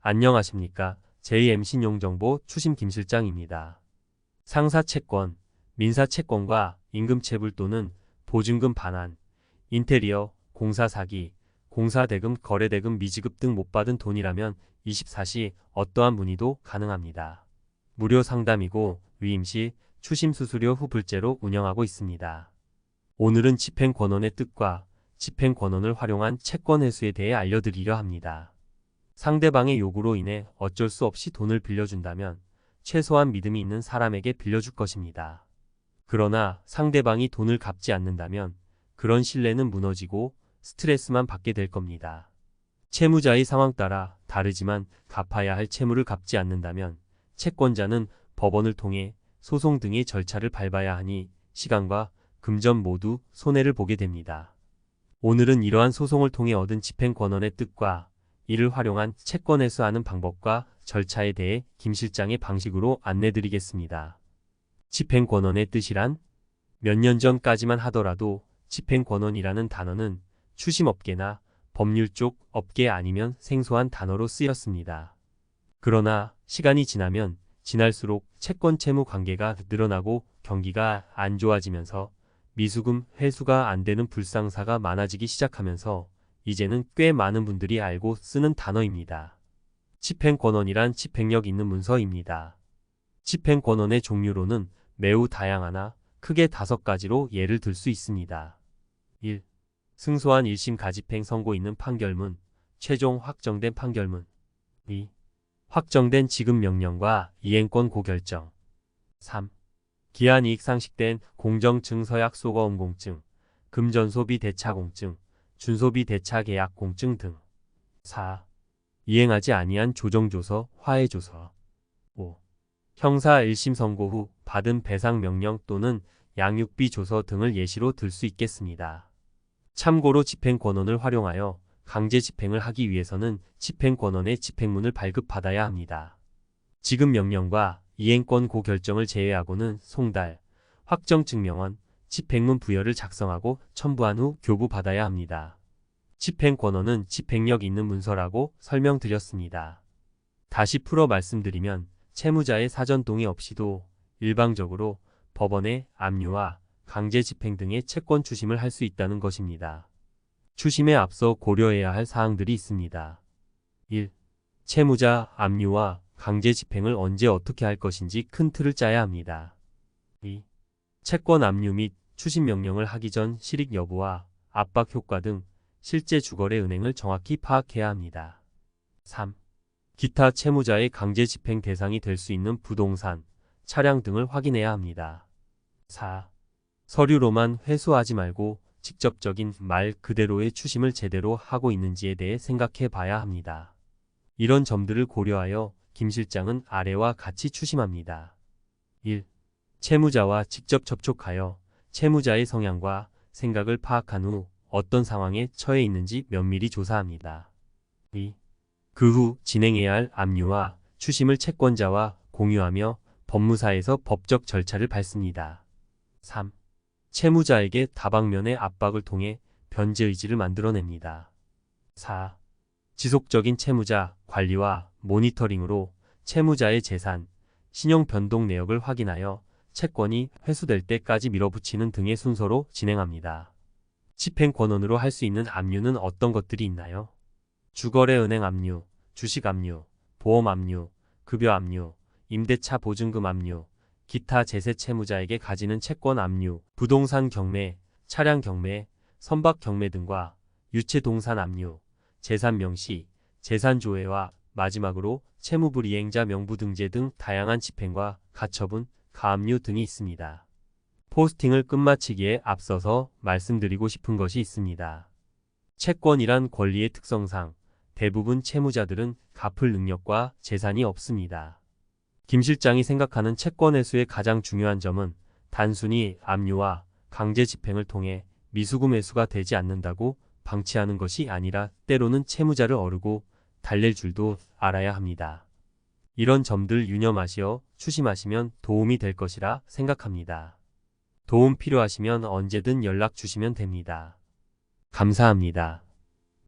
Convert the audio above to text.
안녕하십니까. JM신용정보 추심 김실장입니다. 상사채권, 민사채권과 임금체불 또는 보증금 반환, 인테리어, 공사사기, 공사대금, 거래대금 미지급 등 못 받은 돈이라면 24시 어떠한 문의도 가능합니다. 무료 상담이고 위임시 추심수수료 후 불제로 운영하고 있습니다. 오늘은 집행권원의 뜻과 집행권원을 활용한 채권 회수에 대해 알려드리려 합니다. 상대방의 요구로 인해 어쩔 수 없이 돈을 빌려준다면 최소한 믿음이 있는 사람에게 빌려줄 것입니다. 그러나 상대방이 돈을 갚지 않는다면 그런 신뢰는 무너지고 스트레스만 받게 될 겁니다. 채무자의 상황 따라 다르지만 갚아야 할 채무를 갚지 않는다면 채권자는 법원을 통해 소송 등의 절차를 밟아야 하니 시간과 금전 모두 손해를 보게 됩니다. 오늘은 이러한 소송을 통해 얻은 집행권원의 뜻과 이를 활용한 채권 회수하는 방법과 절차에 대해 김 실장의 방식으로 안내드리겠습니다. 집행권원의 뜻이란? 몇 년 전까지만 하더라도 집행권원이라는 단어는 추심업계나 법률 쪽 업계 아니면 생소한 단어로 쓰였습니다. 그러나 시간이 지나면 지날수록 채권 채무 관계가 늘어나고 경기가 안 좋아지면서 미수금 회수가 안 되는 불상사가 많아지기 시작하면서 이제는 꽤 많은 분들이 알고 쓰는 단어입니다. 집행권원이란 집행력 있는 문서입니다. 집행권원의 종류로는 매우 다양하나 크게 5가지로 예를 들 수 있습니다. 1. 승소한 1심 가집행 선고 있는 판결문, 최종 확정된 판결문. 2. 확정된 지급명령과 이행권 고결정. 3. 기한이익 상식된 공정증서약소거음공증, 금전소비 대차공증, 준소비 대차계약 공증 등. 4. 이행하지 아니한 조정조서, 화해조서. 5. 형사 1심 선고 후 받은 배상명령 또는 양육비 조서 등을 예시로 들 수 있겠습니다. 참고로 집행권원을 활용하여 강제 집행을 하기 위해서는 집행권원의 집행문을 발급받아야 합니다. 지급명령과 이행권 고결정을 제외하고는 송달, 확정증명원, 집행문 부여를 작성하고 첨부한 후 교부받아야 합니다. 집행권원은 집행력 있는 문서라고 설명드렸습니다. 다시 풀어 말씀드리면 채무자의 사전 동의 없이도 일방적으로 법원의 압류와 강제 집행 등의 채권 추심을 할 수 있다는 것입니다. 추심에 앞서 고려해야 할 사항들이 있습니다. 1. 채무자 압류와 강제 집행을 언제 어떻게 할 것인지 큰 틀을 짜야 합니다. 2. 채권 압류 및 추심 명령을 하기 전 실익 여부와 압박 효과 등 실제 주거래 은행을 정확히 파악해야 합니다. 3. 기타 채무자의 강제 집행 대상이 될 수 있는 부동산, 차량 등을 확인해야 합니다. 4. 서류로만 회수하지 말고 직접적인 말 그대로의 추심을 제대로 하고 있는지에 대해 생각해 봐야 합니다. 이런 점들을 고려하여 김 실장은 아래와 같이 추심합니다. 1. 채무자와 직접 접촉하여 채무자의 성향과 생각을 파악한 후 어떤 상황에 처해 있는지 면밀히 조사합니다. 2. 그 후 진행해야 할 압류와 추심을 채권자와 공유하며 법무사에서 법적 절차를 밟습니다. 3. 채무자에게 다방면의 압박을 통해 변제 의지를 만들어냅니다. 4. 지속적인 채무자 관리와 모니터링으로 채무자의 재산, 신용 변동 내역을 확인하여 채권이 회수될 때까지 밀어붙이는 등의 순서로 진행합니다. 집행권원으로 할 수 있는 압류는 어떤 것들이 있나요? 주거래은행 압류, 주식 압류, 보험 압류, 급여 압류, 임대차 보증금 압류, 기타 제세 채무자에게 가지는 채권 압류, 부동산 경매, 차량 경매, 선박 경매 등과 유체 동산 압류, 재산 명시, 재산 조회와 마지막으로 채무불이행자 명부등재 등 다양한 집행과 가처분, 가압류 등이 있습니다. 포스팅을 끝마치기에 앞서서 말씀드리고 싶은 것이 있습니다. 채권이란 권리의 특성상 대부분 채무자들은 갚을 능력과 재산이 없습니다. 김 실장이 생각하는 채권 회수의 가장 중요한 점은 단순히 압류와 강제 집행을 통해 미수금 회수가 되지 않는다고 방치하는 것이 아니라 때로는 채무자를 어르고 달랠 줄도 알아야 합니다. 이런 점들 유념하시어 추심하시면 도움이 될 것이라 생각합니다. 도움 필요하시면 언제든 연락 주시면 됩니다. 감사합니다.